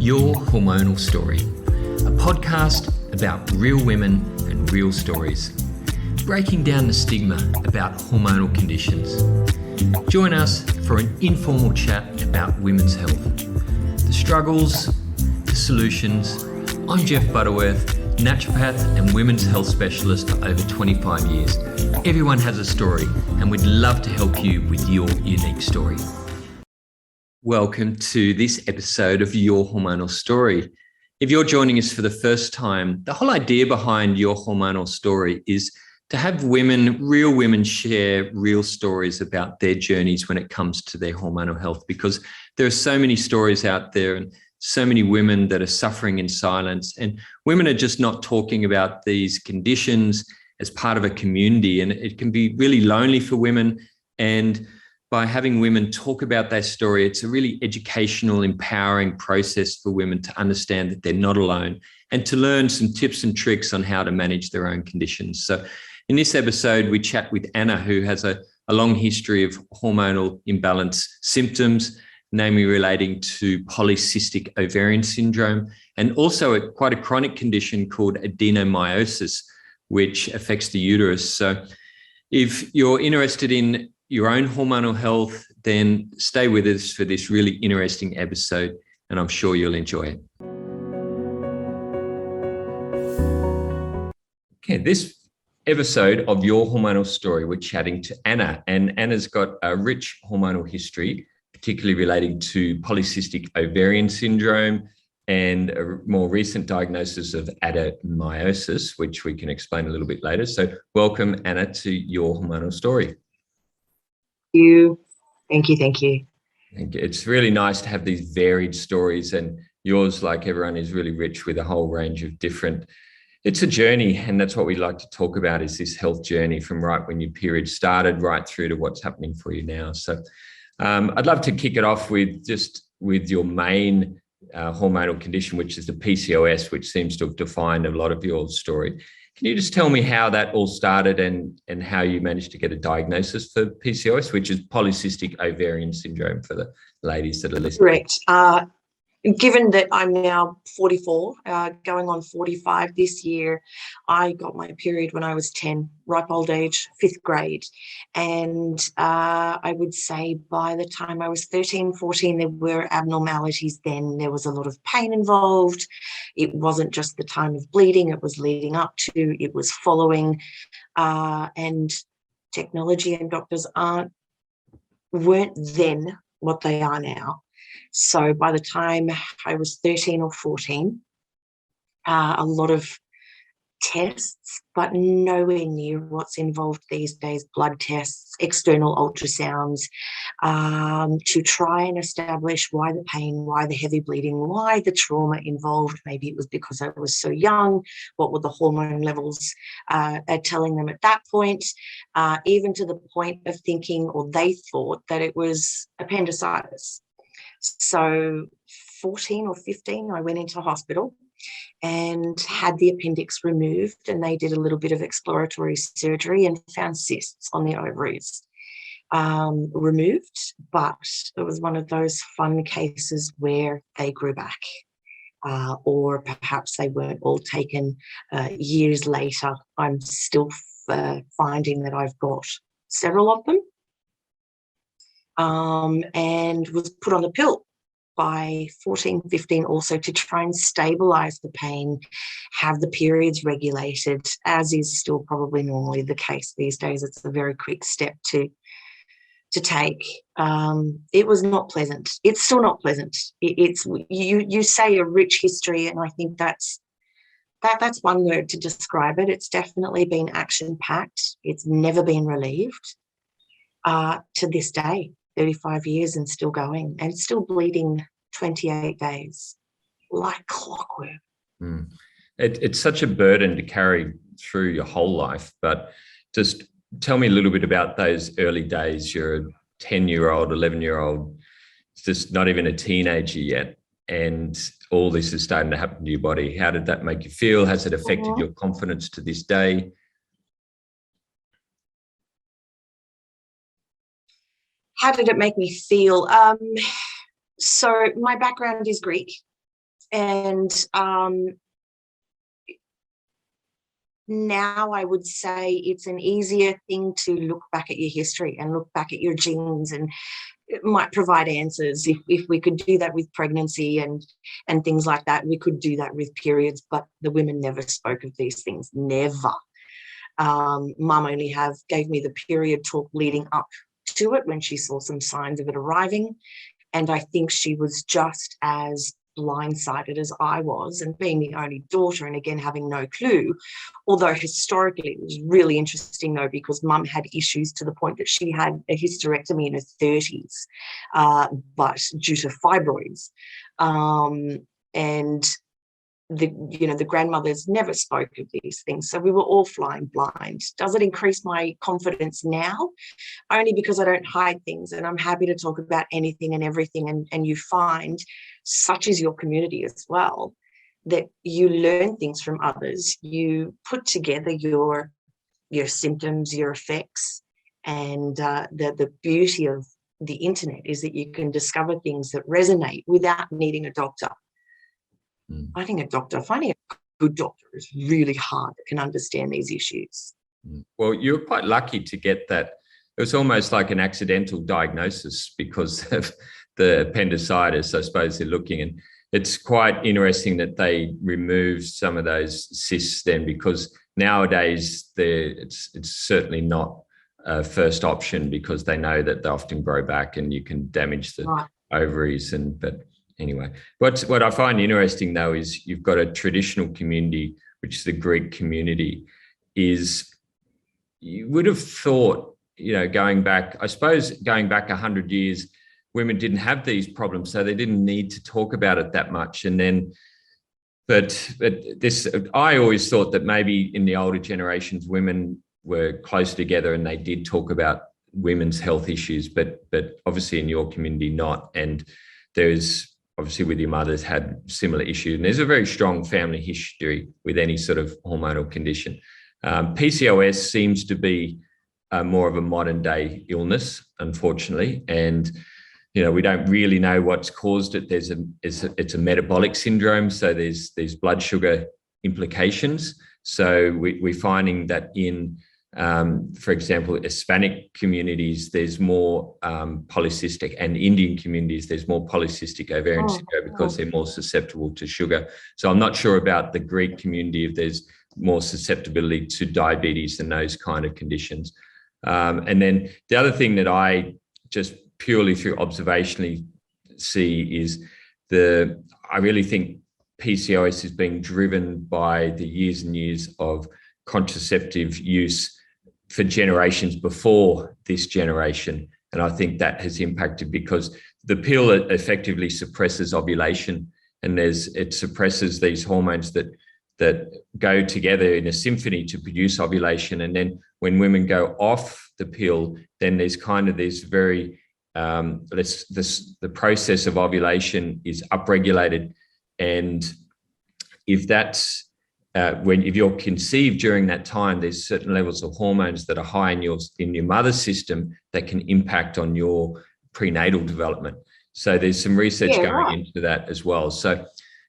Your Hormonal Story, a podcast about real women and real stories, breaking down the stigma about hormonal conditions. Join us for an informal chat about women's health, the struggles, the solutions. I'm Jeff Butterworth, naturopath and women's health specialist for over 25 years. Everyone has a story, and we'd love to help you with your unique story. Welcome to this episode of Your Hormonal Story. If you're joining us for the first time, the whole idea behind Your Hormonal Story is to have women, real women, share real stories about their journeys when it comes to their hormonal health, because there are so many stories out there and so many women that are suffering in silence, and women are just not talking about these conditions as part of a community, and it can be really lonely for women. And by having women talk about their story, it's a really educational, empowering process for women to understand that they're not alone and to learn some tips and tricks on how to manage their own conditions. So in this episode, we chat with Anna, who has a long history of hormonal imbalance symptoms, namely relating to polycystic ovarian syndrome, and also quite a chronic condition called adenomyosis, which affects the uterus. So if you're interested in your own hormonal health, then stay with us for this really interesting episode, and I'm sure you'll enjoy it. Okay, this episode of Your Hormonal Story, we're chatting to Anna, and Anna's got a rich hormonal history, particularly relating to polycystic ovarian syndrome and a more recent diagnosis of adenomyosis, which we can explain a little bit later. So welcome, Anna, to Your Hormonal Story. Thank you. It's really nice to have these varied stories, and yours, like everyone, is really rich with a whole range of different. It's a journey, and that's what we like to talk about, is this health journey from right when your period started right through to what's happening for you now. So I'd love to kick it off with your main hormonal condition, which is the PCOS, which seems to have defined a lot of your story. Can you just tell me how that all started and how you managed to get a diagnosis for PCOS, which is polycystic ovarian syndrome, for the ladies that are listening? Correct. Given that I'm now 44, going on 45 this year, I got my period when I was 10, ripe old age, 5th grade. And I would say by the time I was 13, 14, there were abnormalities then. There was a lot of pain involved. It wasn't just the time of bleeding, it was leading up to, it was following. And technology and doctors weren't then what they are now. So by the time I was 13 or 14, a lot of tests, but nowhere near what's involved these days, blood tests, external ultrasounds, to try and establish why the pain, why the heavy bleeding, why the trauma involved. Maybe it was because I was so young. What were the hormone levels telling them at that point? Even to the point of thinking, or they thought, that it was appendicitis. So 14 or 15, I went into hospital and had the appendix removed, and they did a little bit of exploratory surgery and found cysts on the ovaries. Removed, but it was one of those fun cases where they grew back, or perhaps they weren't all taken. Years later, I'm still finding that I've got several of them. And was put on the pill by 14, 15 also to try and stabilize the pain, have the periods regulated, as is still probably normally the case these days. It's a very quick step to take. It was not pleasant. It's still not pleasant. It's you say a rich history, and I think that's one word to describe it. It's definitely been action-packed. It's never been relieved to this day. 35 years and still going, and still bleeding 28 days like clockwork. It's such a burden to carry through your whole life, but just tell me a little bit about those early days. You're a 10-year-old, 11-year-old, just not even a teenager yet, and all this is starting to happen to your body. How did that make you feel? Has it affected your confidence to this day? How did it make me feel? So my background is Greek. And now I would say it's an easier thing to look back at your history and look back at your genes, and it might provide answers. If we could do that with pregnancy and things like that, we could do that with periods, but the women never spoke of these things, never. Mum only gave me the period talk leading up to it when she saw some signs of it arriving. And I think she was just as blindsided as I was, and being the only daughter and again having no clue. Although historically it was really interesting though, because Mum had issues to the point that she had a hysterectomy in her 30s, but due to fibroids. And the grandmothers never spoke of these things. So we were all flying blind. Does it increase my confidence now? Only because I don't hide things, and I'm happy to talk about anything and everything. And you find, such is your community as well, that you learn things from others. You put together your symptoms, your effects, and the beauty of the internet is that you can discover things that resonate without needing a doctor. Finding a good doctor is really hard that can understand these issues. Well, you were quite lucky to get that. It was almost like an accidental diagnosis because of the appendicitis, I suppose they're looking. And it's quite interesting that they removed some of those cysts then, because nowadays it's certainly not a first option, because they know that they often grow back and you can damage the ovaries. But anyway, what I find interesting though is you've got a traditional community, which is the Greek community. You would have thought, going back 100 years, women didn't have these problems, so they didn't need to talk about it that much. And then, but this, I always thought that maybe in the older generations, women were close together and they did talk about women's health issues, but obviously in your community not. And there's obviously with your mother's had similar issues, and there's a very strong family history with any sort of hormonal condition. PCOS seems to be more of a modern day illness, unfortunately, and we don't really know what's caused it. It's a metabolic syndrome, so there's blood sugar implications. So we're finding that in for example, Hispanic communities, there's more polycystic, and Indian communities, there's more polycystic ovarian syndrome because they're more susceptible to sugar. So I'm not sure about the Greek community if there's more susceptibility to diabetes and those kind of conditions. And then the other thing that I just purely through observationally see is I really think PCOS is being driven by the years and years of contraceptive use for generations before this generation. And I think that has impacted because the pill effectively suppresses ovulation, and it suppresses these hormones that go together in a symphony to produce ovulation. And then when women go off the pill, then there's kind of this very, the process of ovulation is upregulated. And if that's, if you're conceived during that time, there's certain levels of hormones that are high in your mother's system that can impact on your prenatal development. So there's some research going into that as well. So,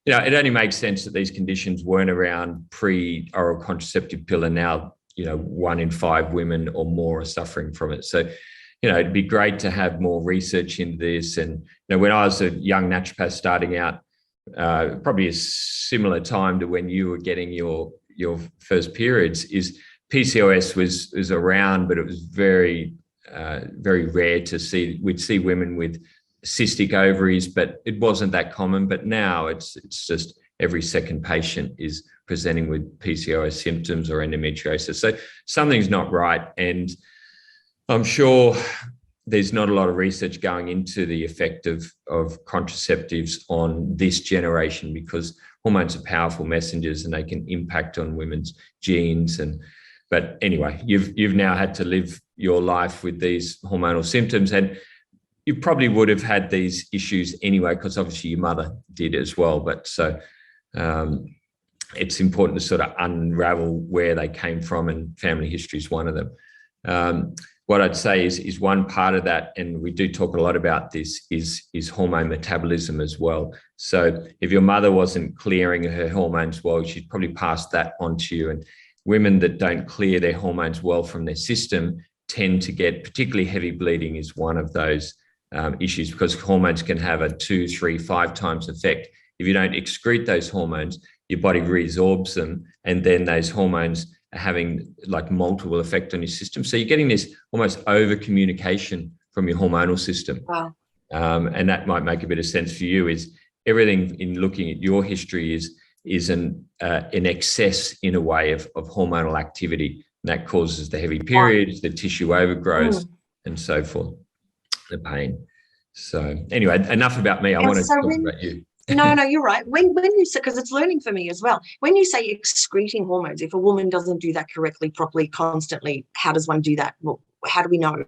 it only makes sense that these conditions weren't around pre-oral contraceptive pill, and now, 1 in 5 women or more are suffering from it. So, it'd be great to have more research into this. And, when I was a young naturopath starting out, probably a similar time to when you were getting your first periods, is PCOS was around, but it was very, very rare to see. We'd see women with cystic ovaries, but it wasn't that common. But now it's just every second patient is presenting with PCOS symptoms or endometriosis. So something's not right. And I'm sure there's not a lot of research going into the effect of contraceptives on this generation, because hormones are powerful messengers and they can impact on women's genes. But anyway, you've now had to live your life with these hormonal symptoms, and you probably would have had these issues anyway, because obviously your mother did as well. But so it's important to sort of unravel where they came from, and family history is one of them. what I'd say is one part of that, and we do talk a lot about this, is hormone metabolism as well. So if your mother wasn't clearing her hormones well, she'd probably pass that on to you. And women that don't clear their hormones well from their system tend to get particularly heavy bleeding is one of those issues, because hormones can have a 2, 3, 5 times effect. If you don't excrete those hormones, your body reabsorbs them, and then those hormones are having like multiple effect on your system. So you're getting this almost over communication from your hormonal system. Wow. And that might make a bit of sense for you, is everything in looking at your history is an excess in a way of hormonal activity. And that causes the heavy periods, the tissue overgrowth, and so forth, the pain. So anyway, enough about me. I want to talk about you. No, you're right. When you say, because it's learning for me as well, when you say excreting hormones, if a woman doesn't do that correctly, properly, constantly, how does one do that? Well, how do we know?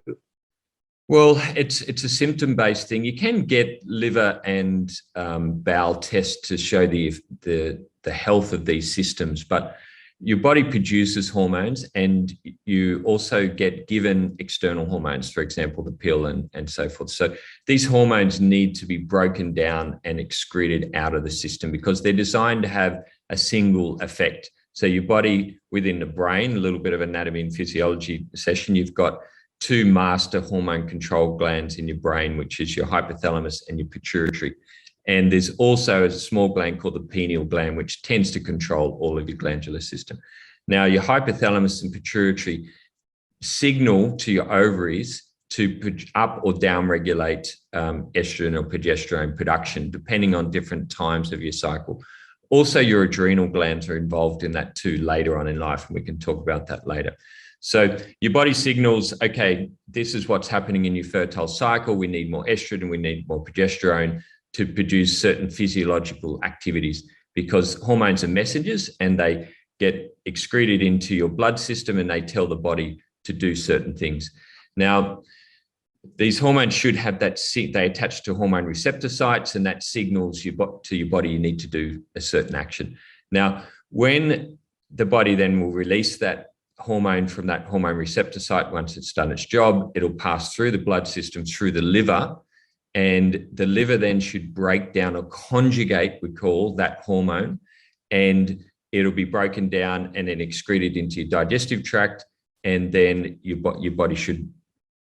Well, it's a symptom-based thing. You can get liver and bowel tests to show the health of these systems, but your body produces hormones, and you also get given external hormones, for example, the pill and so forth. So these hormones need to be broken down and excreted out of the system, because they're designed to have a single effect. So your body within the brain, a little bit of anatomy and physiology session, you've got 2 master hormone control glands in your brain, which is your hypothalamus and your pituitary. And there's also a small gland called the pineal gland, which tends to control all of your glandular system. Now, your hypothalamus and pituitary signal to your ovaries to up or down regulate estrogen or progesterone production, depending on different times of your cycle. Also, your adrenal glands are involved in that too later on in life, and we can talk about that later. So your body signals, okay, this is what's happening in your fertile cycle. We need more estrogen, we need more progesterone to produce certain physiological activities, because hormones are messengers and they get excreted into your blood system and they tell the body to do certain things. Now, these hormones should have that, they attach to hormone receptor sites, and that signals to your body you need to do a certain action. Now, when the body then will release that hormone from that hormone receptor site, once it's done its job, it'll pass through the blood system, through the liver, and the liver then should break down or conjugate, we call that hormone, and it'll be broken down and then excreted into your digestive tract, and then your body should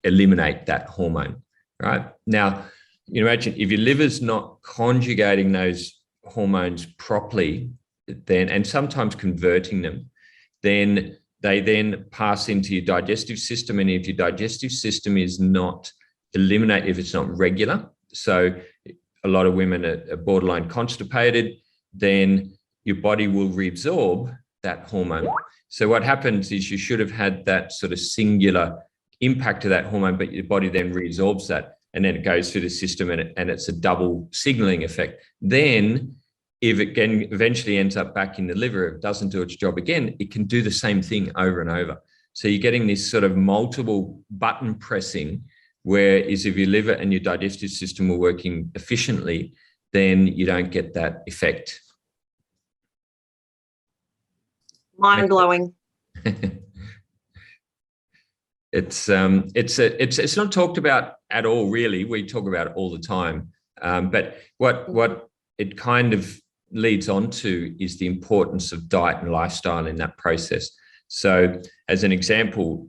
eliminate that hormone, right? Now, you imagine if your liver's not conjugating those hormones properly, then, and sometimes converting them, then they then pass into your digestive system, and if your digestive system is not if it's not regular, so a lot of women are borderline constipated, then your body will reabsorb that hormone. So what happens is you should have had that sort of singular impact of that hormone, but your body then reabsorbs that, and then it goes through the system, and it's a double signaling effect. Then if it eventually ends up back in the liver, if it doesn't do its job again, it can do the same thing over and over. So you're getting this sort of multiple button pressing, whereas if your liver and your digestive system are working efficiently, then you don't get that effect. Mind blowing. It's not talked about at all, really. We talk about it all the time, but what it kind of leads on to is the importance of diet and lifestyle in that process. So, as an example,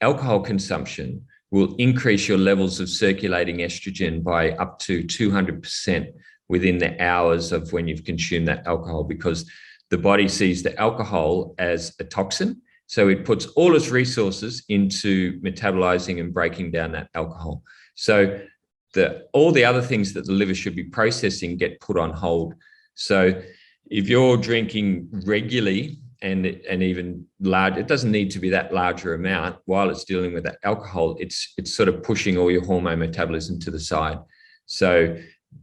alcohol consumption will increase your levels of circulating estrogen by up to 200% within the hours of when you've consumed that alcohol, because the body sees the alcohol as a toxin. So it puts all its resources into metabolizing and breaking down that alcohol. So all the other things that the liver should be processing get put on hold. So if you're drinking regularly, and even large, it doesn't need to be that larger amount while it's dealing with that alcohol, it's sort of pushing all your hormone metabolism to the side. So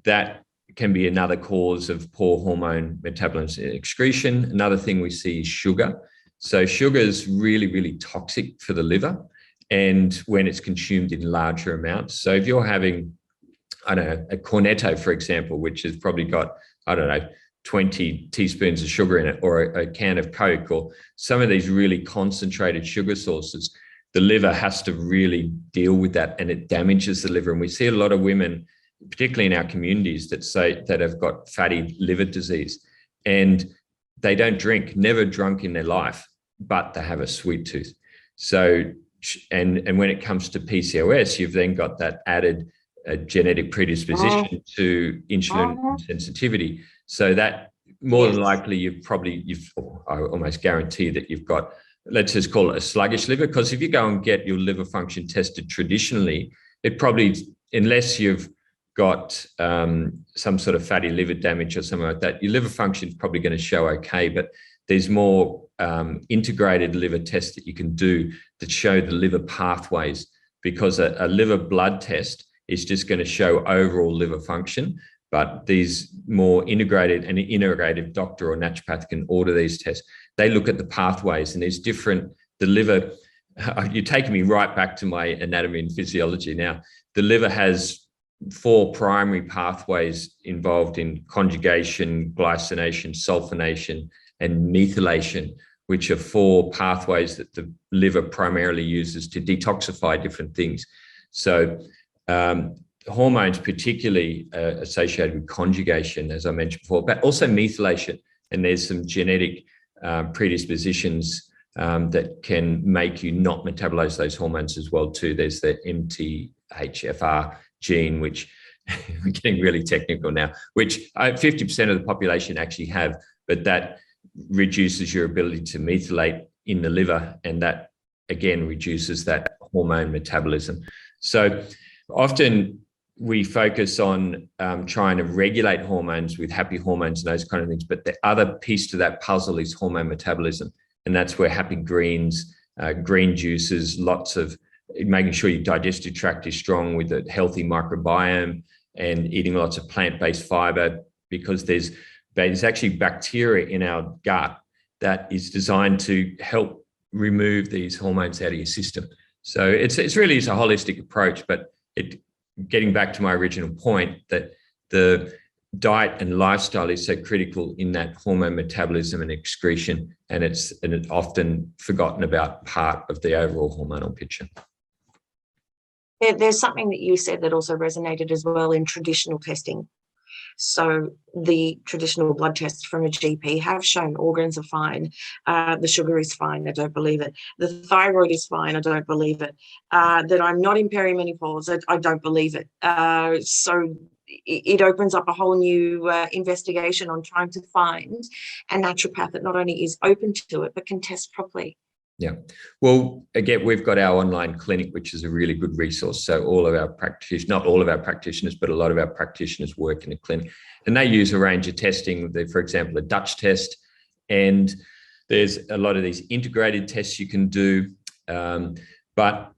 that can be another cause of poor hormone metabolism excretion. Another thing we see is sugar. So sugar is really, really toxic for the liver, and when it's consumed in larger amounts. So if you're having, I don't know, a cornetto, for example, which has probably got, I don't know, 20 teaspoons of sugar in it, or a can of Coke, or some of these really concentrated sugar sources, the liver has to really deal with that, and it damages the liver. And we see a lot of women, particularly in our communities, that have got fatty liver disease, and they don't drink, never drunk in their life, but they have a sweet tooth. So, and when it comes to PCOS, you've then got that added genetic predisposition to insulin sensitivity. So that more than likely I almost guarantee that you've got, let's just call it a sluggish liver, because if you go and get your liver function tested traditionally, it probably, unless you've got some sort of fatty liver damage or something like that, your liver function is probably going to show okay. But there's more integrated liver tests that you can do that show the liver pathways, because a liver blood test is just going to show overall liver function. But these more integrated, an integrative doctor or naturopath can order these tests. They look at the pathways, and there's different, the liver, you're taking me right back to my anatomy and physiology now. The liver has 4 primary pathways involved in conjugation, glycination, sulfonation, and methylation, which are 4 pathways that the liver primarily uses to detoxify different things. So hormones particularly associated with conjugation, as I mentioned before, but also methylation. And there's some genetic predispositions that can make you not metabolize those hormones as well too. There's the MTHFR gene, which we're getting really technical now, which 50% of the population actually have, but that reduces your ability to methylate in the liver, and that again reduces that hormone metabolism. So often we focus on trying to regulate hormones with happy hormones and those kind of things, but the other piece to that puzzle is hormone metabolism, and that's where happy greens, green juices, lots of making sure your digestive tract is strong with a healthy microbiome, and eating lots of plant-based fiber, because there's actually bacteria in our gut that is designed to help remove these hormones out of your system. So it's really a holistic approach, but getting back to my original point, that the diet and lifestyle is so critical in that hormone metabolism and excretion, and it's often forgotten about part of the overall hormonal picture. There's something that you said that also resonated as well in traditional testing. So the traditional blood tests from a GP have shown organs are fine. The sugar is fine. I don't believe it. The thyroid is fine. I don't believe it. That I'm not in perimenopause. I don't believe it. So it opens up a whole new investigation on trying to find a naturopath that not only is open to it, but can test properly. Yeah. Well, again, we've got our online clinic, which is a really good resource. So all of our practitioners, not all of our practitioners, but a lot of our practitioners work in a clinic, and they use a range of testing. For example, a Dutch test, and there's a lot of these integrated tests you can do. But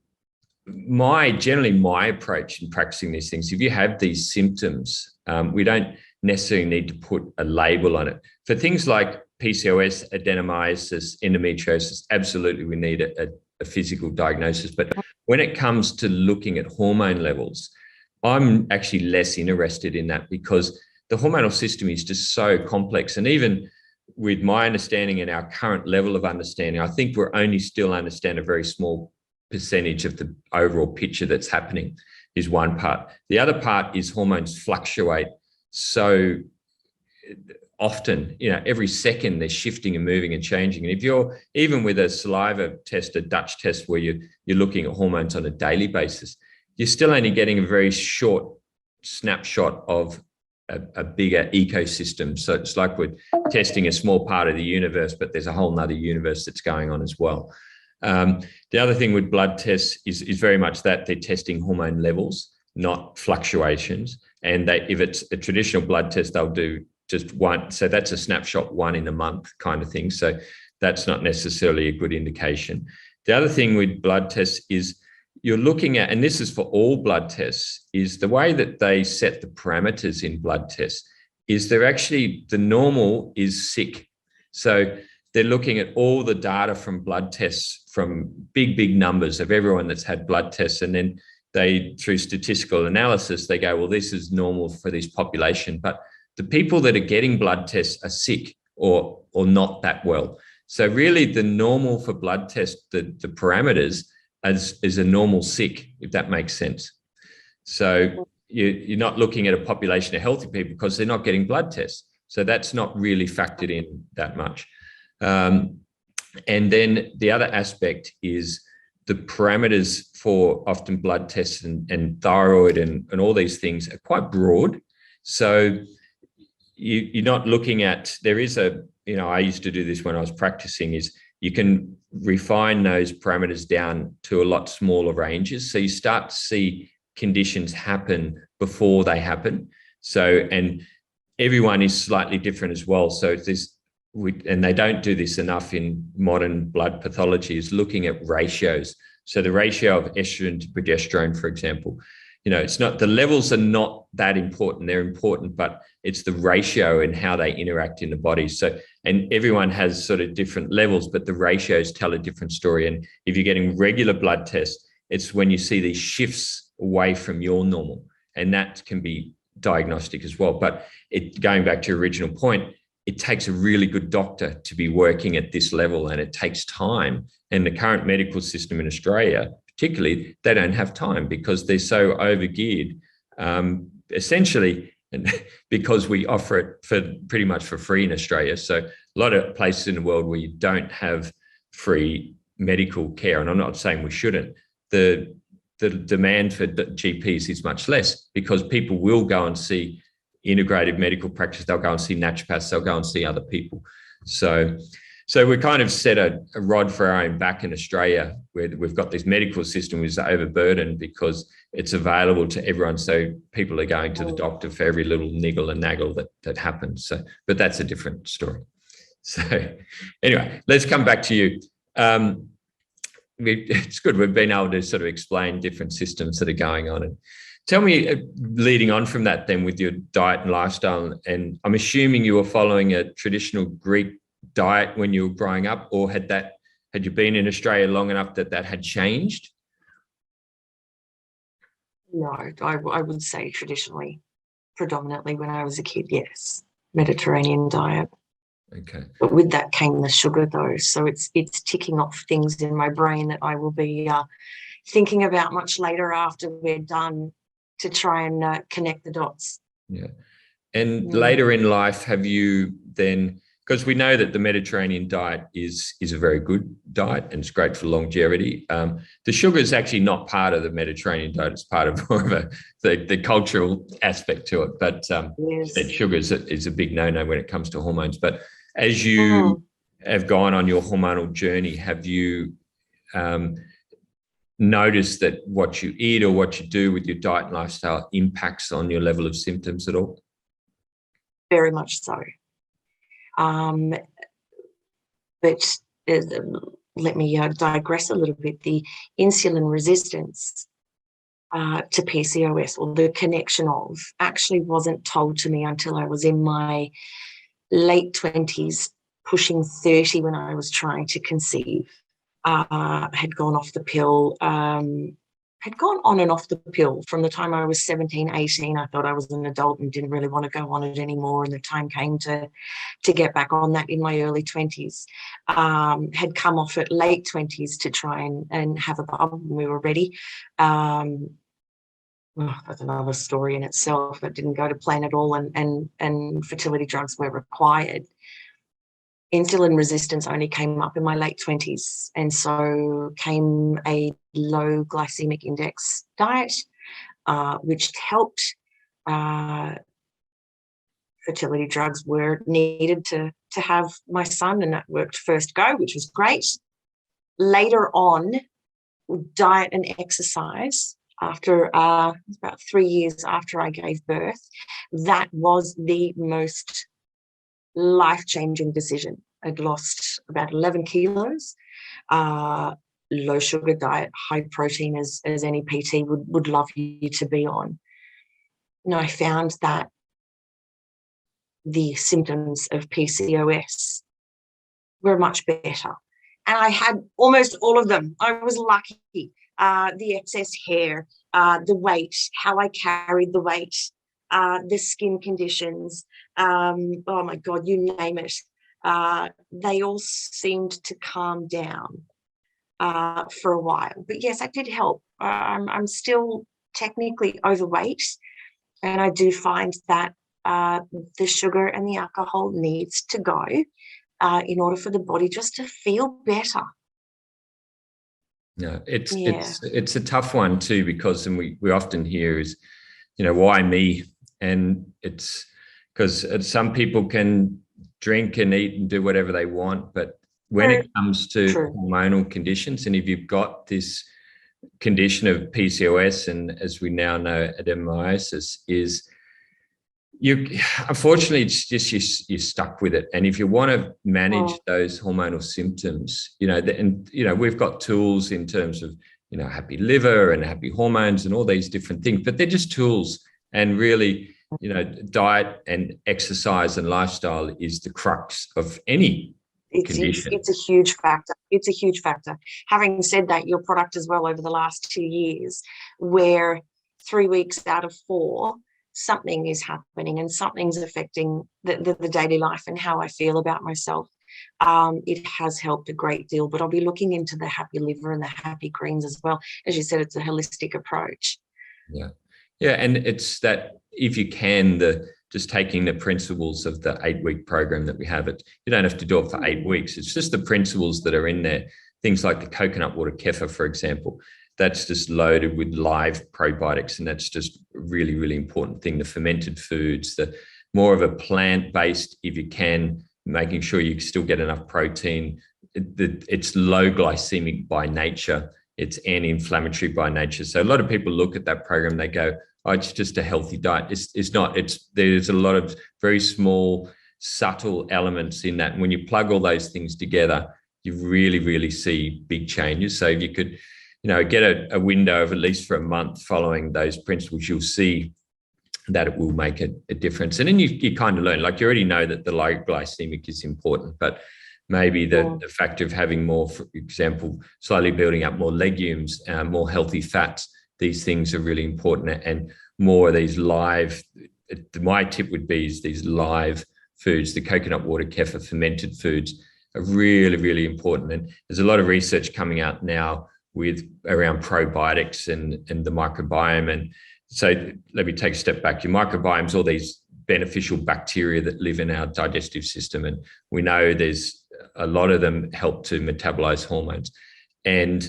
generally my approach in practicing these things, if you have these symptoms, we don't necessarily need to put a label on it. For things like PCOS, adenomyosis, endometriosis, absolutely we need a physical diagnosis. But when it comes to looking at hormone levels, I'm actually less interested in that, because the hormonal system is just so complex. And even with my understanding and our current level of understanding, I think we're only still understand a very small percentage of the overall picture that's happening, is one part. The other part is hormones fluctuate so often, every second they're shifting and moving and changing. And if you're even with a saliva test, a Dutch test, where you're looking at hormones on a daily basis, you're still only getting a very short snapshot of a bigger ecosystem. So it's like we're testing a small part of the universe, but there's a whole nother universe that's going on as well. The other thing with blood tests is very much that they're testing hormone levels, not fluctuations. And if it's a traditional blood test, they'll do just one. So that's a snapshot, one in a month kind of thing. So that's not necessarily a good indication. The other thing with blood tests is you're looking at, and this is for all blood tests, is the way that they set the parameters in blood tests is the normal is sick. So they're looking at all the data from blood tests, from big numbers of everyone that's had blood tests. And then through statistical analysis, they go, well, this is normal for this population. But the people that are getting blood tests are sick or not that well. So really the normal for blood tests, the parameters as a normal sick, if that makes sense. So you're not looking at a population of healthy people because they're not getting blood tests. So that's not really factored in that much. And then the other aspect is the parameters for often blood tests and thyroid and all these things are quite broad. So you're not looking at, there is a, I used to do this when I was practicing, is you can refine those parameters down to a lot smaller ranges. So you start to see conditions happen before they happen. So, and everyone is slightly different as well. So and they don't do this enough in modern blood pathology, is looking at ratios. So the ratio of estrogen to progesterone, for example, it's not, the levels are not that important. They're important, but it's the ratio and how they interact in the body. So, and everyone has sort of different levels, but the ratios tell a different story. And if you're getting regular blood tests, it's when you see these shifts away from your normal, and that can be diagnostic as well. But going back to your original point, it takes a really good doctor to be working at this level, and it takes time. And the current medical system in Australia, particularly, they don't have time because they're so overgeared, essentially, and because we offer it for pretty much for free in Australia. So a lot of places in the world where you don't have free medical care, and I'm not saying we shouldn't, the demand for GPs is much less because people will go and see integrated medical practice. They'll go and see naturopaths. They'll go and see other people. So we kind of set a rod for our own back in Australia, where we've got this medical system which is overburdened because it's available to everyone. So people are going to the doctor for every little niggle and naggle that happens. So, but that's a different story. So anyway, let's come back to you. It's good we've been able to sort of explain different systems that are going on. And tell me, leading on from that then, with your diet and lifestyle, and I'm assuming you were following a traditional Greek diet when you were growing up, or had you been in Australia long enough that had changed? No, I would say traditionally, predominantly when I was a kid, yes, Mediterranean diet. Okay. But with that came the sugar, though. So it's ticking off things in my brain that I will be thinking about much later after we're done, to try and connect the dots. Yeah. And later in life, have you then, because we know that the Mediterranean diet is a very good diet and it's great for longevity. The sugar is actually not part of the Mediterranean diet. It's part of more of the cultural aspect to it. But yes, sugar is a big no-no when it comes to hormones. But as you have gone on your hormonal journey, have you noticed that what you eat or what you do with your diet and lifestyle impacts on your level of symptoms at all? Very much so. But let me digress a little bit. The insulin resistance to PCOS, or the connection of, actually wasn't told to me until I was in my late 20s, pushing 30, when I was trying to conceive. Had gone off the pill, had gone on and off the pill from the time I was 17, 18. I thought I was an adult and didn't really want to go on it anymore. And the time came to get back on that in my early 20s. Had come off at late 20s to try and have a bub when we were ready. That's another story in itself. That didn't go to plan at all, and fertility drugs were required. Insulin resistance only came up in my late 20s, and so came a low glycemic index diet, which helped. Fertility drugs were needed to have my son, and that worked first go, which was great. Later on, diet and exercise, after about 3 years after I gave birth, that was the most life-changing decision. I'd lost about 11 kilos, low sugar diet, high protein, as any PT would love you to be on. And I found that the symptoms of PCOS were much better. And I had almost all of them. I was lucky. The excess hair, the weight, how I carried the weight, the skin conditions, oh my God, you name it. They all seemed to calm down. for a while. But yes, that did help. I'm still technically overweight, and I do find that the sugar and the alcohol needs to go in order for the body just to feel better. Yeah, Yeah. it's a tough one too, because and we often hear is, why me? And it's because some people can drink and eat and do whatever they want, but when True. it comes to True. hormonal conditions, and if you've got this condition of PCOS, and as we now know, adenomyosis, is unfortunately it's just you're stuck with it. And if you want to manage those hormonal symptoms, and we've got tools in terms of happy liver and happy hormones and all these different things, but they're just tools. And really, diet and exercise and lifestyle is the crux of any condition. It's a huge factor. It's a huge factor. Having said that, your product as well over the last 2 years, where 3 weeks out of 4, something is happening and something's affecting the daily life and how I feel about myself. It has helped a great deal, but I'll be looking into the happy liver and the happy greens as well. As you said, it's a holistic approach. Yeah. Yeah. And it's that if you can, just taking the principles of the 8-week program that we have, you don't have to do it for 8 weeks. It's just the principles that are in there. Things like the coconut water kefir, for example, that's just loaded with live probiotics. And that's just a really, really important thing. The fermented foods, the more of a plant-based, if you can, making sure you still get enough protein. It's low glycemic by nature. It's anti-inflammatory by nature. So a lot of people look at that program, they go, oh, it's just a healthy diet. It's not. There's a lot of very small, subtle elements in that. And when you plug all those things together, you really, really see big changes. So if you could, get a window of at least for a month following those principles, you'll see that it will make a difference. And then you kind of learn, like you already know that the low glycemic is important, but maybe the factor of having more, for example, slowly building up more legumes, more healthy fats, these things are really important. And more of these live, my tip would be is these live foods, the coconut water kefir, fermented foods are really, really important. And there's a lot of research coming out now around probiotics and the microbiome. And so let me take a step back. Your microbiome is all these beneficial bacteria that live in our digestive system. And we know there's a lot of them help to metabolize hormones. And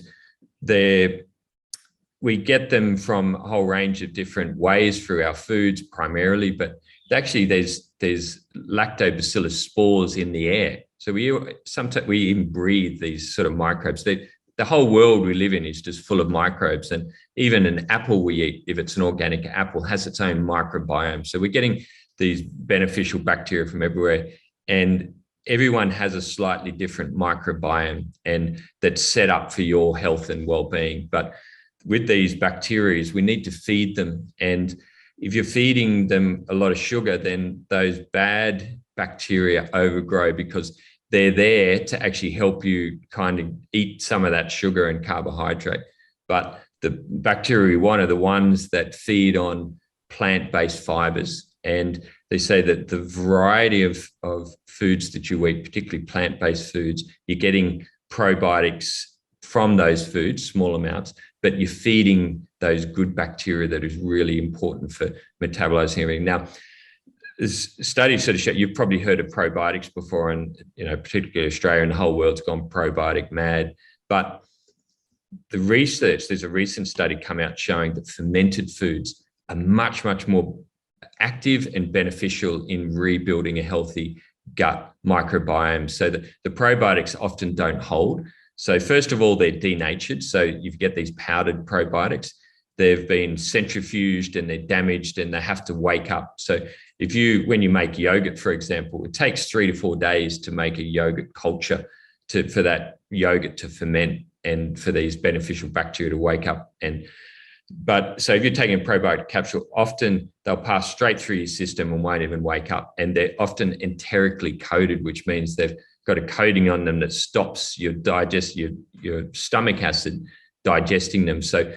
we get them from a whole range of different ways through our foods primarily, but actually there's lactobacillus spores in the air. So sometimes we even breathe these sort of microbes. The whole world we live in is just full of microbes. And even an apple we eat, if it's an organic apple, has its own microbiome. So we're getting these beneficial bacteria from everywhere. And everyone has a slightly different microbiome and that's set up for your health and well-being. But with these bacteria, we need to feed them. And if you're feeding them a lot of sugar, then those bad bacteria overgrow because they're there to actually help you kind of eat some of that sugar and carbohydrate. But the bacteria we want are the ones that feed on plant-based fibers. And they say that the variety of foods that you eat, particularly plant-based foods, you're getting probiotics from those foods, small amounts, but you're feeding those good bacteria that is really important for metabolizing everything. Now, studies sort of show, you've probably heard of probiotics before, and particularly Australia and the whole world's gone probiotic mad. But the research, there's a recent study come out showing that fermented foods are much, much more active and beneficial in rebuilding a healthy gut microbiome. So the probiotics often don't hold. So first of all, they're denatured. So you get these powdered probiotics. They've been centrifuged and they're damaged and they have to wake up. So when you make yogurt, for example, it takes 3 to 4 days to make a yogurt culture for that yogurt to ferment and for these beneficial bacteria to wake up. So if you're taking a probiotic capsule, often they'll pass straight through your system and won't even wake up. And they're often enterically coated, which means they've got a coating on them that stops your stomach acid digesting them. So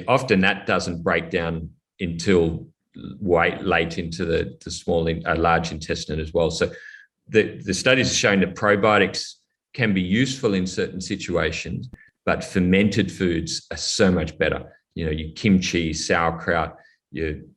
often that doesn't break down until late into the large intestine as well. So the studies are showing that probiotics can be useful in certain situations, but fermented foods are so much better. You know, your kimchi, sauerkraut,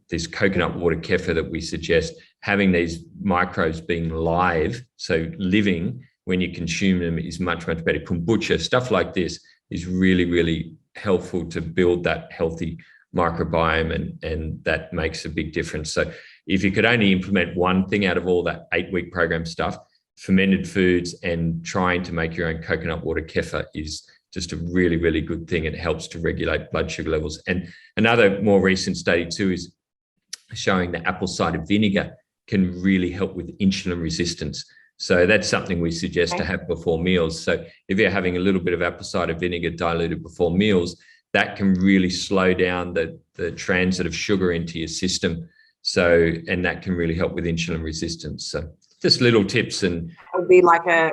this coconut water kefir that we suggest, having these microbes being live, so living when you consume them, is much, much better. Kombucha, stuff like this is really, really helpful to build that healthy microbiome, and that makes a big difference. So if you could only implement one thing out of all that 8-week program stuff, fermented foods and trying to make your own coconut water kefir is just a really, really good thing. It helps to regulate blood sugar levels. And another more recent study too is showing that apple cider vinegar can really help with insulin resistance. So that's something we suggest to have before meals. So if you're having a little bit of apple cider vinegar diluted before meals, that can really slow down the transit of sugar into your system. So, and that can really help with insulin resistance. So just little tips. And it would be like a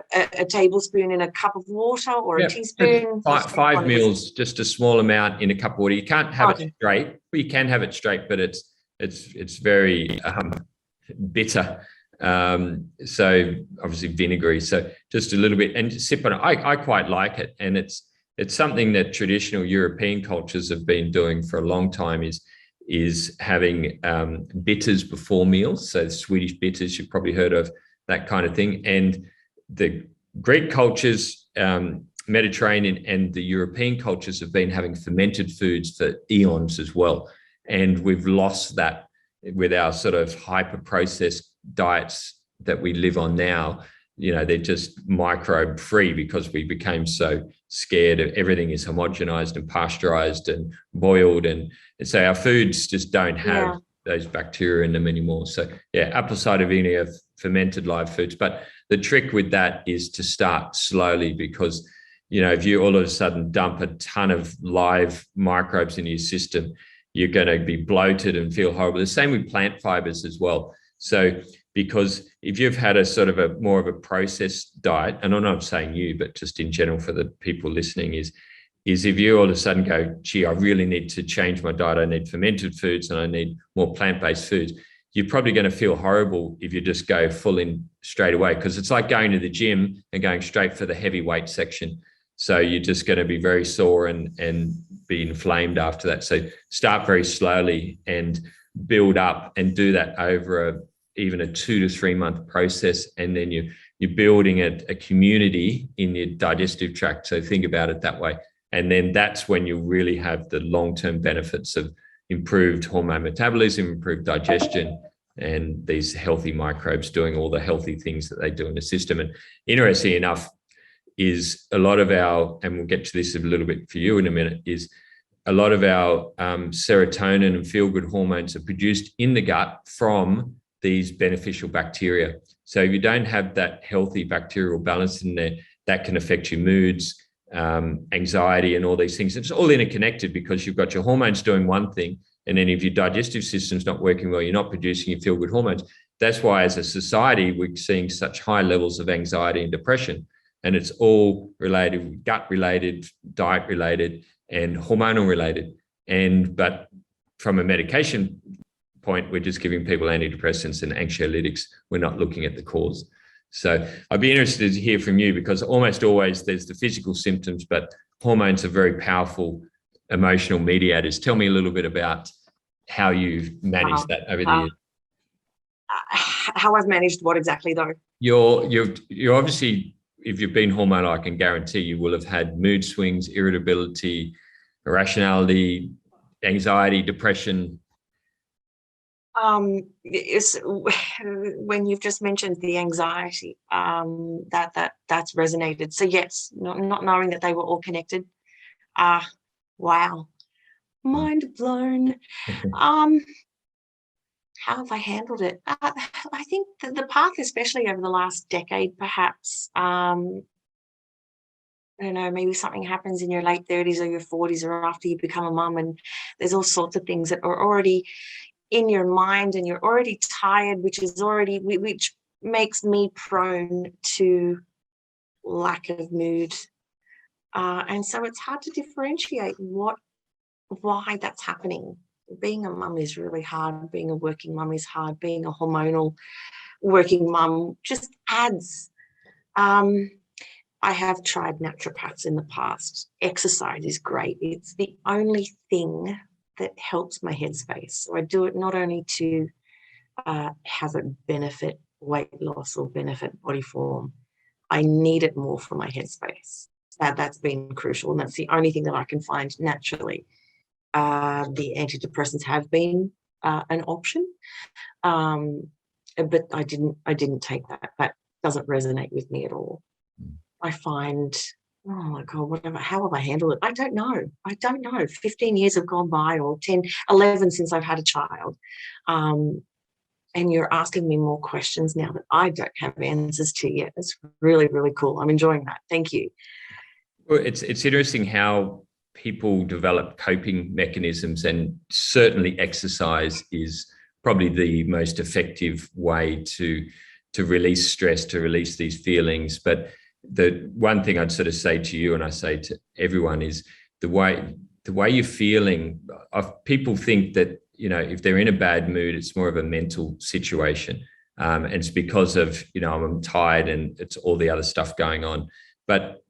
tablespoon in a cup of water, or a teaspoon. Five meals, just a small amount in a cup of water. You can't have it straight. Well, you can have it straight, but it's very bitter. So obviously vinegary. So just a little bit, and just sip on it. I quite like it, and it's something that traditional European cultures have been doing for a long time. Is having bitters before meals. So Swedish bitters, you've probably heard of that kind of thing. And the Greek cultures, Mediterranean and the European cultures have been having fermented foods for eons as well. And we've lost that with our sort of hyper-processed diets that we live on now. You know, they're just microbe free because we became so scared of everything is homogenized and pasteurized and boiled. And so our foods just don't have those bacteria in them anymore. So yeah, apple cider vinegar, fermented live foods. But the trick with that is to start slowly, because, you know, if you all of a sudden dump a ton of live microbes into your system, you're going to be bloated and feel horrible. The same with plant fibers as well. So because if you've had a sort of a more of a processed diet, and I'm not saying you, but just in general for the people listening, is if you all of a sudden go, gee, I really need to change my diet, I need fermented foods and I need more plant-based foods, you're probably going to feel horrible if you just go full in straight away, because it's like going to the gym and going straight for the heavyweight section. So you're just going to be very sore and be inflamed after that. So start very slowly and build up, and do that over even a 2 to 3 month process. And then you're building a community in your digestive tract. So think about it that way. And then that's when you'll really have the long-term benefits of improved hormone metabolism, improved digestion, and these healthy microbes doing all the healthy things that they do in the system. And interesting enough is a lot of our, and we'll get to this a little bit for you in a minute, is a lot of our serotonin and feel-good hormones are produced in the gut from these beneficial bacteria. So if you don't have that healthy bacterial balance in there, that can affect your moods, anxiety, and all these things. It's all interconnected, because you've got your hormones doing one thing, and then if your digestive system's not working well, you're not producing your feel-good hormones. That's why as a society, we're seeing such high levels of anxiety and depression. And it's all related, gut-related, diet-related, and hormonal-related. But from a medication point, we're just giving people antidepressants and anxiolytics. We're not looking at the cause. So I'd be interested to hear from you, because almost always there's the physical symptoms, but hormones are very powerful emotional mediators. Tell me a little bit about how you've managed that over the years. How I've managed what exactly, though? You're obviously, if you've been hormonal, I can guarantee you will have had mood swings, irritability, irrationality, anxiety, depression. When you've just mentioned the anxiety, that's resonated. So yes, not knowing that they were all connected. Wow, mind blown. How have I handled it? I think the path, especially over the last decade, perhaps, I don't know, maybe something happens in your late 30s or your 40s, or after you become a mum, and there's all sorts of things that are already in your mind, and you're already tired, which makes me prone to lack of mood. And so it's hard to differentiate why that's happening. Being a mum is really hard. Being a working mum is hard. Being a hormonal working mum just adds I have tried naturopaths in the past. Exercise is great. It's the only thing that helps my headspace. So I do it not only to have it benefit weight loss or benefit body form. I need it more for my headspace. That's been crucial, and that's the only thing that I can find naturally. The antidepressants have been an option, but I didn't take that. That doesn't resonate with me at all. I find, oh my God, how have I handled it? I don't know. 15 years have gone by, or 10, 11 since I've had a child. And you're asking me more questions now that I don't have answers to yet. It's really, really cool. I'm enjoying that. Thank you. Well, it's interesting how people develop coping mechanisms, and certainly exercise is probably the most effective way to release stress, to release these feelings. But the one thing I'd sort of say to you, and I say to everyone, is the way you're feeling. People think that, if they're in a bad mood, it's more of a mental situation. And it's because of, I'm tired and it's all the other stuff going on. But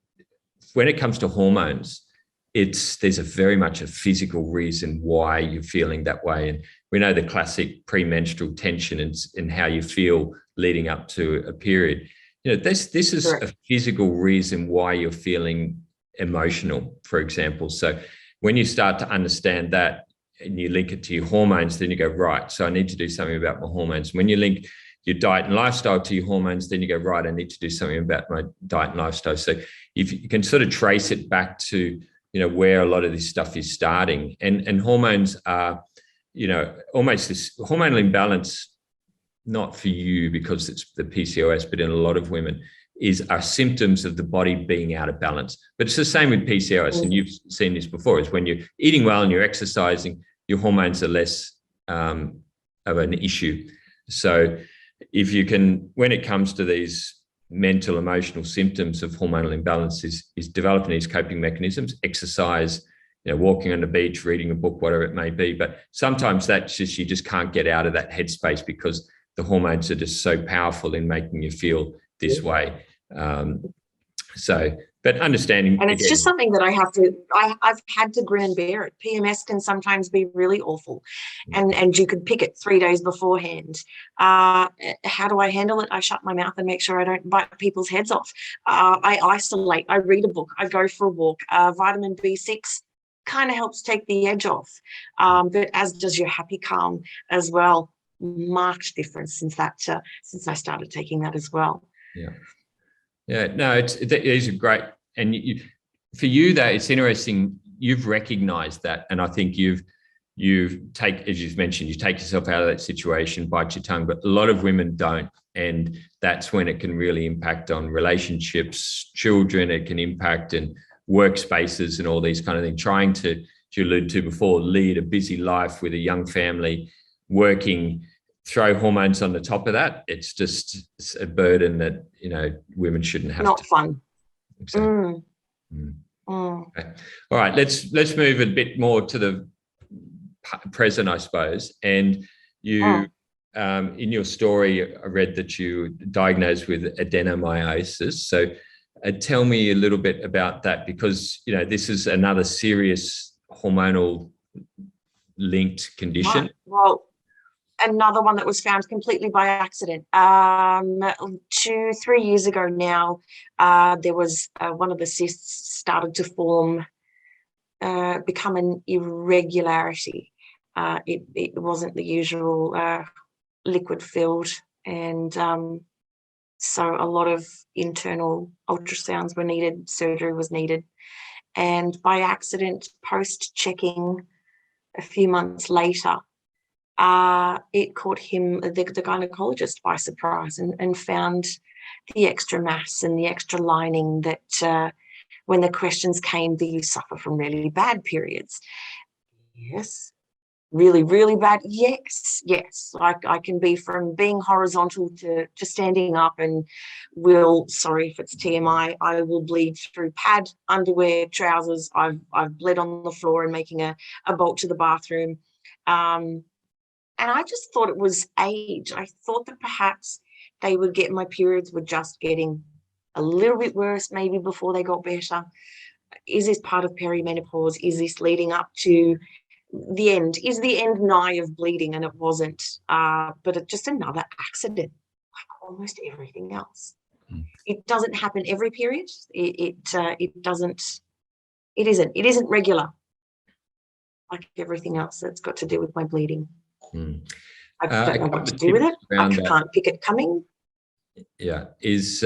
when it comes to hormones, there's very much a physical reason why you're feeling that way. And we know the classic premenstrual tension and how you feel leading up to a period. This is a physical reason why you're feeling emotional, for example. So when you start to understand that and you link it to your hormones, then you go, right, so I need to do something about my hormones. When you link your diet and lifestyle to your hormones, then you go, right, I need to do something about my diet and lifestyle. So if you can sort of trace it back to, where a lot of this stuff is starting. And hormones are, almost this hormonal imbalance, not for you because it's the PCOS, but in a lot of women, are symptoms of the body being out of balance. But it's the same with PCOS, and you've seen this before, is when you're eating well and you're exercising, your hormones are less of an issue. So if you can, when it comes to these mental, emotional symptoms of hormonal imbalances, is developing these coping mechanisms, exercise, walking on the beach, reading a book, whatever it may be. But sometimes that's just, you just can't get out of that headspace because the hormones are just so powerful in making you feel this way. But understanding, and it's just something that I've had to grin and bear it. PMS can sometimes be really awful, and you could pick it 3 days beforehand. How do I handle it? I shut my mouth and make sure I don't bite people's heads off. I isolate. I read a book. I go for a walk. Vitamin B6 kind of helps take the edge off, but as does your happy calm as well. Marked difference since I started taking that as well. Yeah, no, it is a great, and for you though, it's interesting. You've recognised that, and I think as you've mentioned, you take yourself out of that situation, bite your tongue. But a lot of women don't, and that's when it can really impact on relationships, children. It can impact in workspaces and all these kind of things. Trying to allude to before, lead a busy life with a young family, working. Throw hormones on the top of that, it's a burden that women shouldn't have. Not fun. Exactly. Okay. All right, let's move a bit more to the present, I suppose. And you, in your story, I read that you were diagnosed with adenomyosis. So tell me a little bit about that, because this is another serious hormonal linked condition. Well, another one that was found completely by accident. 2-3 years ago now, there was one of the cysts started to form, become an irregularity. It wasn't the usual liquid filled, and so a lot of internal ultrasounds were needed, surgery was needed. And by accident, post-checking a few months later, it caught him, the gynecologist, by surprise, and found the extra mass and the extra lining that when the questions came, do you suffer from really bad periods? Yes. Really, really bad? Yes. I can be from being horizontal to standing up, and sorry if it's TMI, I will bleed through pad, underwear, trousers. I've bled on the floor and making a bolt to the bathroom. And I just thought it was age. I thought that perhaps my periods were just getting a little bit worse maybe before they got better? Is this part of perimenopause? Is this leading up to the end? Is the end nigh of bleeding? And it wasn't, but it's just another accident, like almost everything else. It doesn't happen every period. It doesn't. It isn't regular, like everything else that's got to do with my bleeding. I don't know what to do with it. I can't pick it coming. Yeah, it's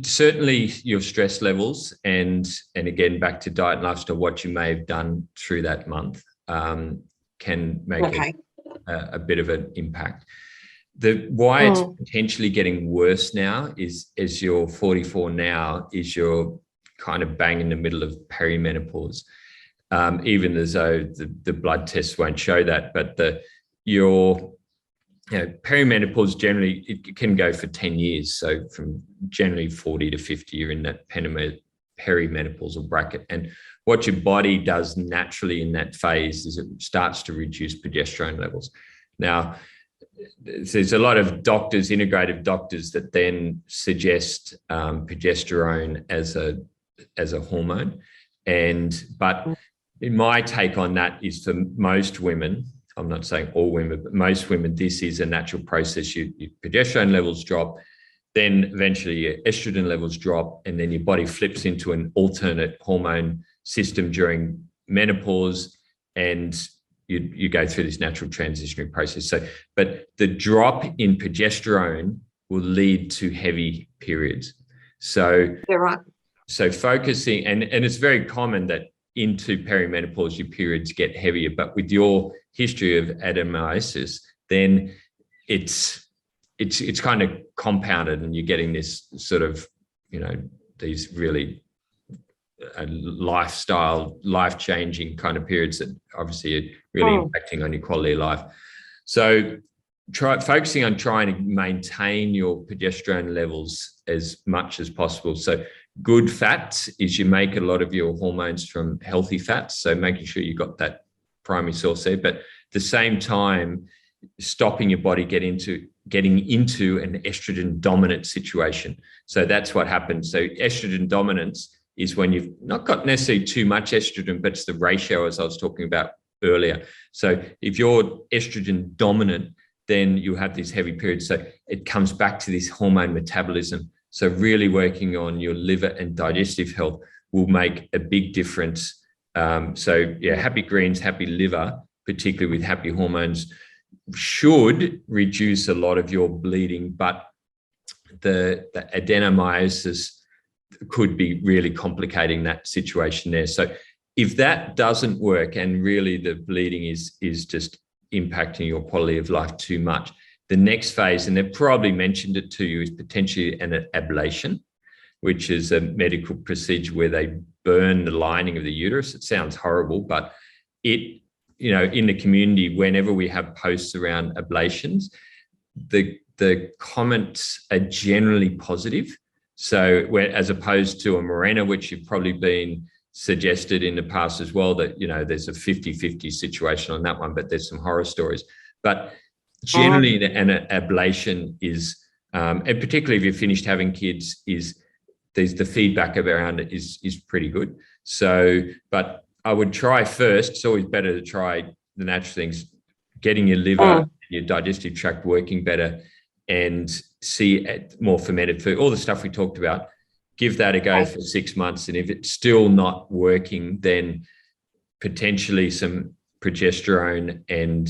certainly your stress levels, and again back to diet and lifestyle, what you may have done through that month can make a bit of an impact. Why it's potentially getting worse now is, as you're 44 now, is you're kind of bang in the middle of perimenopause. Even as though the blood tests won't show that, but perimenopause generally, it can go for 10 years. So from generally 40 to 50, you're in that perimenopausal bracket. And what your body does naturally in that phase is it starts to reduce progesterone levels. Now, there's a lot of doctors, integrative doctors, that then suggest progesterone as a hormone. But in my take on that is, for most women, I'm not saying all women, but most women, this is a natural process. Your progesterone levels drop, then eventually your estrogen levels drop, and then your body flips into an alternate hormone system during menopause, and you go through this natural transitionary process. But the drop in progesterone will lead to heavy periods. So you're right. So focusing, and it's very common that into perimenopause, your periods get heavier, but with your history of adenomyosis, then it's kind of compounded, and you're getting this sort of, these really lifestyle, life-changing kind of periods that obviously are really impacting on your quality of life. So focusing on trying to maintain your progesterone levels as much as possible. So good fats is, you make a lot of your hormones from healthy fats, so making sure you got that primary source there, but at the same time stopping your body getting into an estrogen dominant situation. So that's what happens. So estrogen dominance is when you've not got necessarily too much estrogen, but it's the ratio, as I was talking about earlier. So if you're estrogen dominant, then you have these heavy periods. So it comes back to this hormone metabolism. So really working on your liver and digestive health will make a big difference. Happy greens, happy liver, particularly with happy hormones, should reduce a lot of your bleeding, but the adenomyosis could be really complicating that situation there. So if that doesn't work, and really the bleeding is just impacting your quality of life too much, the next phase, and they've probably mentioned it to you, is potentially an ablation, which is a medical procedure where they burn the lining of the uterus. It sounds horrible, but in the community, whenever we have posts around ablations, the comments are generally positive. So as opposed to a Mirena, which you've probably been suggested in the past as well, that, there's a 50-50 situation on that one, but there's some horror stories. But generally, an ablation is, and particularly if you've finished having kids, the feedback around it is pretty good. So, but I would try first. It's always better to try the natural things, getting your liver, your digestive tract working better, and see more fermented food, all the stuff we talked about. Give that a go for 6 months, and if it's still not working, then potentially some progesterone and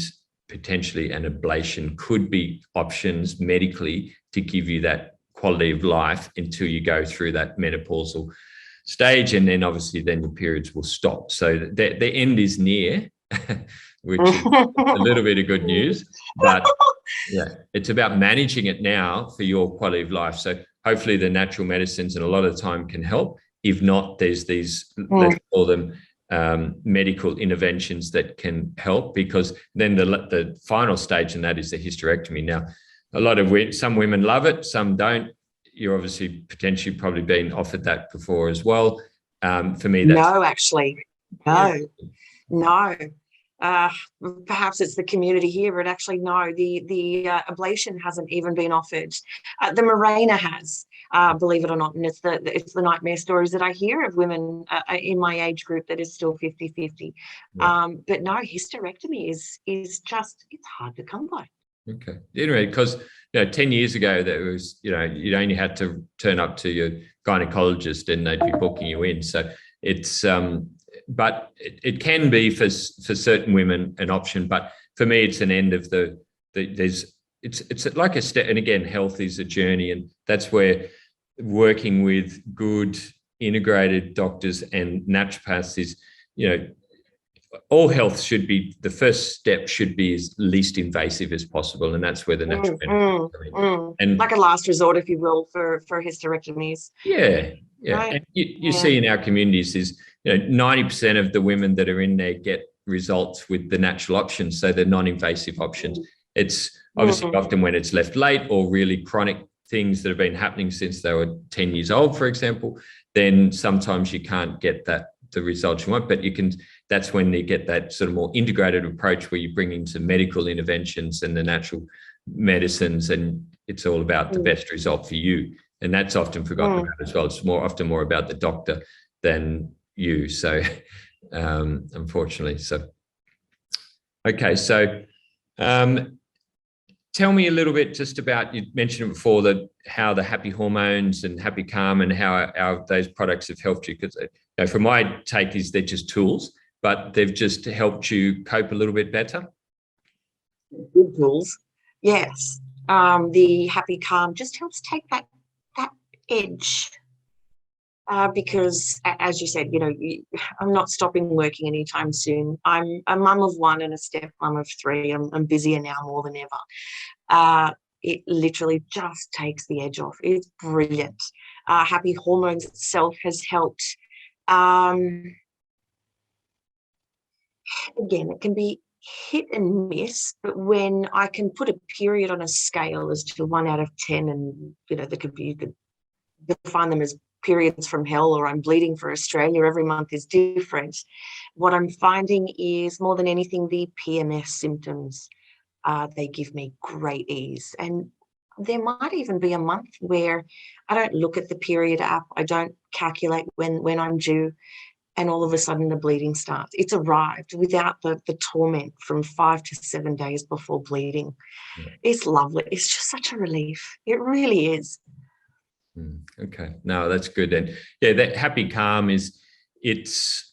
potentially an ablation could be options medically to give you that quality of life until you go through that menopausal stage, and then obviously then your periods will stop. So the end is near, which is a little bit of good news, but yeah, it's about managing it now for your quality of life. So hopefully the natural medicines, and a lot of the time, can help. If not, there's these, let's call them medical interventions that can help, because then the final stage in that is the hysterectomy. Now, some women love it, some don't. You're obviously potentially probably been offered that before as well. For me, that's no, actually, no. uh, perhaps it's the community here, but actually no, the ablation hasn't even been offered. The Mirena has, believe it or not, and it's the nightmare stories that I hear of women in my age group that is still 50-50. Yeah. But no, hysterectomy is just, it's hard to come by. Okay. Anyway, because 10 years ago, there was, you'd only had to turn up to your gynecologist and they'd be booking you in. So it's, but it can be for certain women an option. But for me, it's an end of it's like a step. And again, health is a journey, and that's where working with good integrated doctors and naturopaths is, all health should be, the first step should be as least invasive as possible, and that's where the natural and like a last resort, if you will, for hysterectomies. Yeah. Right? And you see in our communities is 90% of the women that are in there get results with the natural options, so the non-invasive options. It's obviously often when it's left late or really chronic things that have been happening since they were 10 years old, for example, then sometimes you can't get the results you want, but you can. That's when you get that sort of more integrated approach where you bring in some medical interventions and the natural medicines, and it's all about the best result for you. And that's often forgotten about as well. It's often more about the doctor than you. So, unfortunately, so. Okay, so tell me a little bit just about, you mentioned before how the happy hormones and happy calm and how those products have helped you. Because from my take is they're just tools, but they've just helped you cope a little bit better. Good tools, yes. The happy calm just helps take that edge. Because as you said, I'm not stopping working anytime soon. I'm a mum of one and a stepmom of three. I'm busier now more than ever. It literally just takes the edge off. It's brilliant. Happy hormones itself has helped. Again, it can be hit and miss, but when I can put a period on a scale as to 1 out of 10, and there could be, you could define them as periods from hell, or I'm bleeding for Australia, every month is different. What I'm finding is, more than anything, the PMS symptoms, they give me great ease. And there might even be a month where I don't look at the period app, I don't calculate when I'm due, and all of a sudden the bleeding starts. It's arrived without the torment from 5 to 7 days before bleeding. Yeah. It's lovely. It's just such a relief. It really is. Okay, no, that's good. And yeah, that happy calm is, it's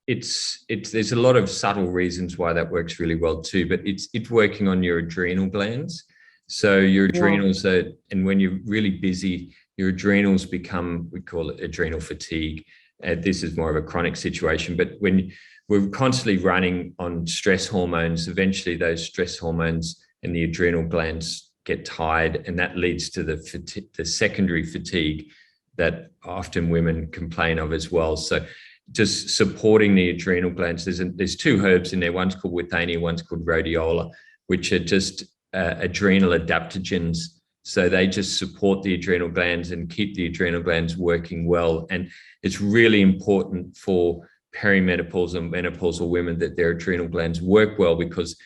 there's a lot of subtle reasons why that works really well too, but it's working on your adrenal glands. So your adrenals are, and when you're really busy, your adrenals become, we call it adrenal fatigue. This is more of a chronic situation, but when we're constantly running on stress hormones, eventually those stress hormones and the adrenal glands get tired, and that leads to the secondary fatigue that often women complain of as well. So just supporting the adrenal glands, there's 2 herbs in there. One's called withania, one's called rhodiola, which are just adrenal adaptogens. So they just support the adrenal glands and keep the adrenal glands working well. And it's really important for perimenopausal and menopausal women that their adrenal glands work well, because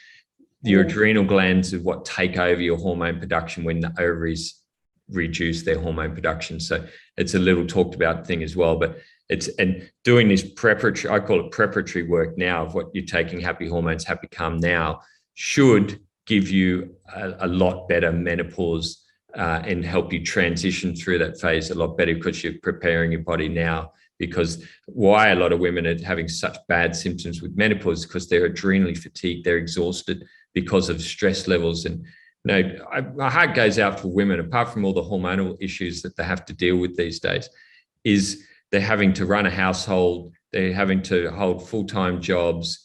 your adrenal glands are what take over your hormone production when the ovaries reduce their hormone production. So it's a little talked about thing as well, but and doing this preparatory, I call it preparatory work now, of what you're taking happy hormones, happy calm now, should give you a lot better menopause and help you transition through that phase a lot better, because you're preparing your body now. Because why a lot of women are having such bad symptoms with menopause is because they're adrenally fatigued, they're exhausted because of stress levels. And my heart goes out for women, apart from all the hormonal issues that they have to deal with these days, is they're having to run a household, they're having to hold full-time jobs,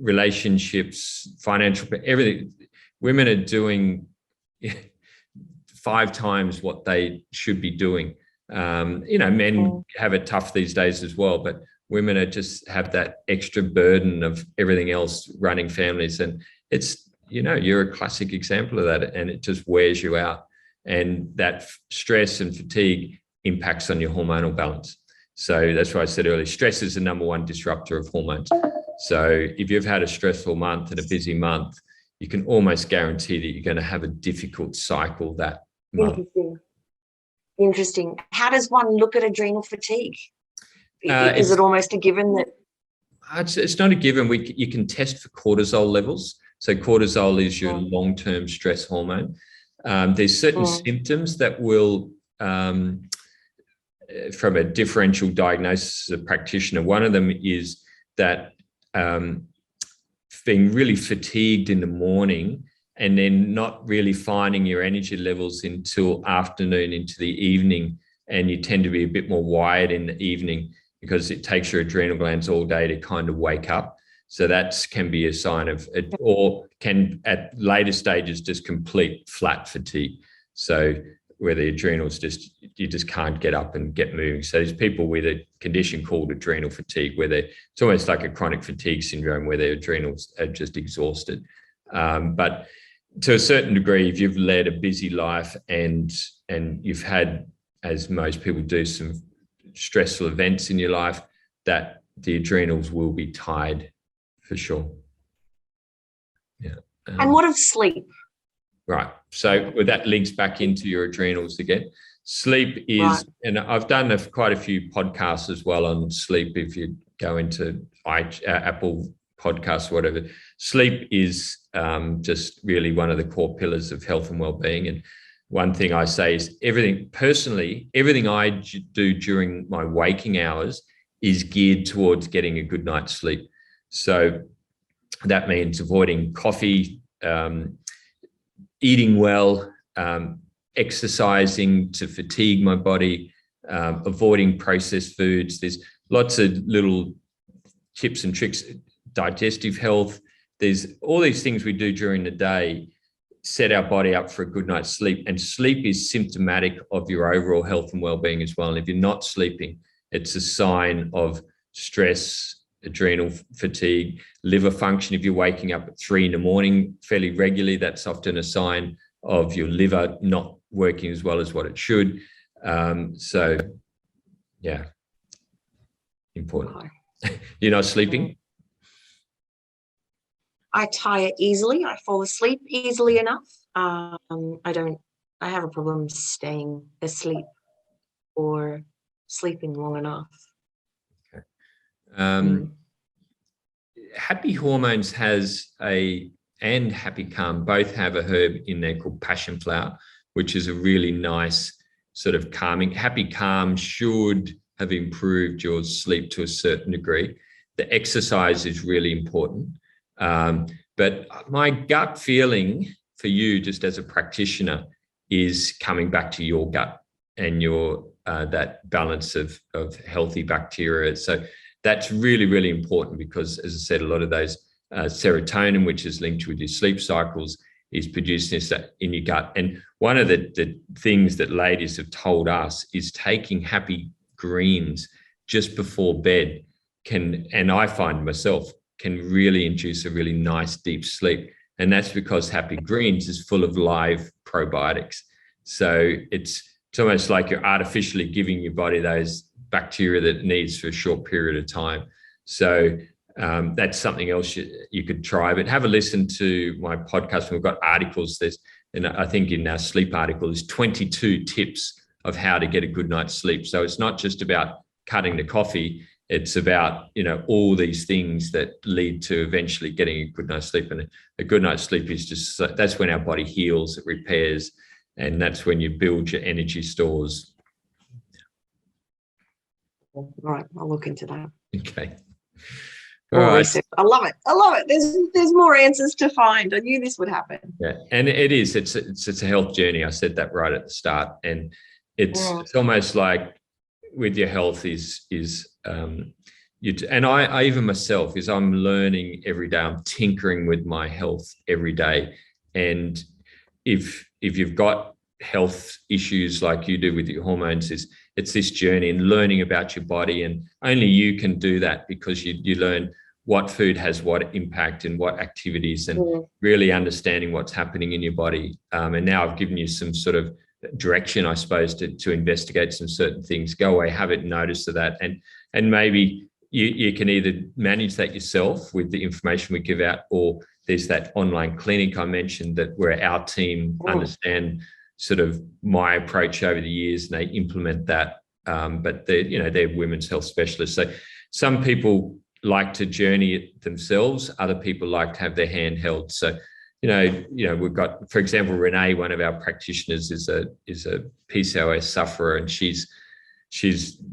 relationships, financial, everything. Women are doing 5 times what they should be doing. Men have it tough these days as well, but women are just have that extra burden of everything else, running families. And it's, you're a classic example of that, and it just wears you out. And that stress and fatigue impacts on your hormonal balance. So that's why I said earlier, stress is the #1 disruptor of hormones. So if you've had a stressful month and a busy month, you can almost guarantee that you're going to have a difficult cycle that month. Interesting. How does one look at adrenal fatigue? Is it almost a given that? It's not a given. You can test for cortisol levels. So cortisol is your long-term stress hormone. There's certain symptoms that will, from a differential diagnosis as a practitioner, one of them is that being really fatigued in the morning and then not really finding your energy levels until afternoon into the evening, and you tend to be a bit more wired in the evening because it takes your adrenal glands all day to kind of wake up. So that can be a sign of it, or can at later stages just complete flat fatigue. So where the adrenals you just can't get up and get moving. So there's people with a condition called adrenal fatigue, where it's almost like a chronic fatigue syndrome, where their adrenals are just exhausted. But to a certain degree, if you've led a busy life and you've had, as most people do, some stressful events in your life, that the adrenals will be tired for sure. Yeah. And what of sleep? Right. So that links back into your adrenals again. Sleep is, and I've done quite a few podcasts as well on sleep. If you go into Apple Podcasts, whatever, sleep is just really one of the core pillars of health and well-being. And one thing I say is everything I do during my waking hours is geared towards getting a good night's sleep. So that means avoiding coffee, eating well, exercising to fatigue my body, avoiding processed foods. There's lots of little tips and tricks, digestive health. There's all these things we do during the day, set our body up for a good night's sleep. And sleep is symptomatic of your overall health and well-being as well. And if you're not sleeping, it's a sign of stress, adrenal fatigue, liver function. If you're waking up at 3 a.m. fairly regularly, that's often a sign of your liver not working as well as what it should. So, yeah, important. You're not sleeping? I tire easily. I fall asleep easily enough. I have a problem staying asleep or sleeping long enough. Okay. Happy Hormones and Happy Calm both have a herb in there called passion flower, which is a really nice sort of calming. Happy Calm should have improved your sleep to a certain degree. The exercise is really important. But my gut feeling for you, just as a practitioner, is coming back to your gut and your that balance of healthy bacteria. So that's really, really important because, as I said, a lot of those serotonin, which is linked with your sleep cycles, is produced in your gut. And one of the things that ladies have told us is taking happy greens just before bed and I find myself, can really induce a really nice deep sleep. And that's because happy greens is full of live probiotics. So it's almost like you're artificially giving your body those bacteria that it needs for a short period of time. So that's something else you could try. But have a listen to my podcast. We've got articles. And I think in our sleep article, there's 22 tips of how to get a good night's sleep. So it's not just about cutting the coffee. It's about, all these things that lead to eventually getting a good night's sleep. And a good night's sleep is just, that's when our body heals, it repairs, and that's when you build your energy stores. All right, I'll look into that. Okay. All right. I love it. There's more answers to find. I knew this would happen. Yeah, and it is. It's a health journey. I said that right at the start, and it's almost like with your health and I even myself I'm learning every day. I'm tinkering with my health every day, and if you've got health issues like you do with your hormones, it's this journey and learning about your body, and only you can do that because you learn what food has what impact and what activities, and really understanding what's happening in your body. And now I've given you some sort of direction, I suppose, to investigate some certain things. Go away, have it, notice of that, and maybe you can either manage that yourself with the information we give out, or there's that online clinic I mentioned that where our team understand sort of my approach over the years and they implement that. But they're women's health specialists. So some people like to journey it themselves. Other people like to have their hand held. So, we've got, for example, Renee, one of our practitioners is a PCOS sufferer, and she's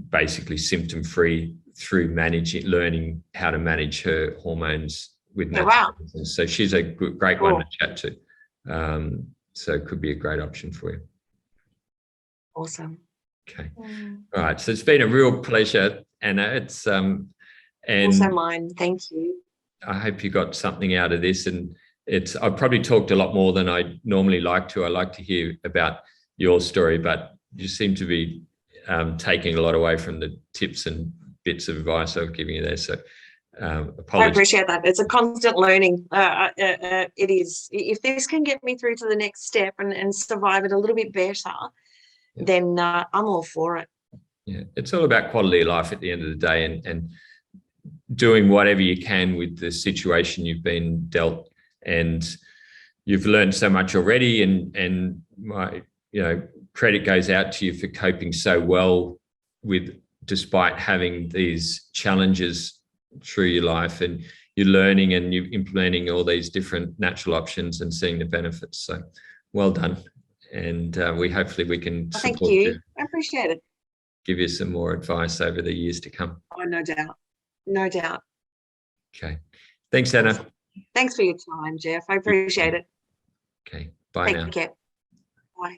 basically symptom free through learning how to manage her hormones with metabolism. So she's a great one to chat to. So it could be a great option for you. Awesome. Okay. All right. So it's been a real pleasure, Anna. It's and also mine. Thank you. I hope you got something out of this. And I've probably talked a lot more than I normally like to. I like to hear about your story, but you seem to be taking a lot away from the tips and bits of advice I've given you there. So apologies. I appreciate that. It's a constant learning. It is. If this can get me through to the next step and survive it a little bit better, then I'm all for it. Yeah, it's all about quality of life at the end of the day, and doing whatever you can with the situation you've been dealt. And you've learned so much already, and my credit goes out to you for coping so well despite having these challenges through your life, and you're learning and you're implementing all these different natural options and seeing the benefits. So well done. And hopefully we can support thank you. I appreciate it. Give you some more advice over the years to come. Oh, no doubt. No doubt. Okay. Thanks, Anna. Thanks for your time, Jeff. I appreciate it. Okay. Bye now. Take care. Bye.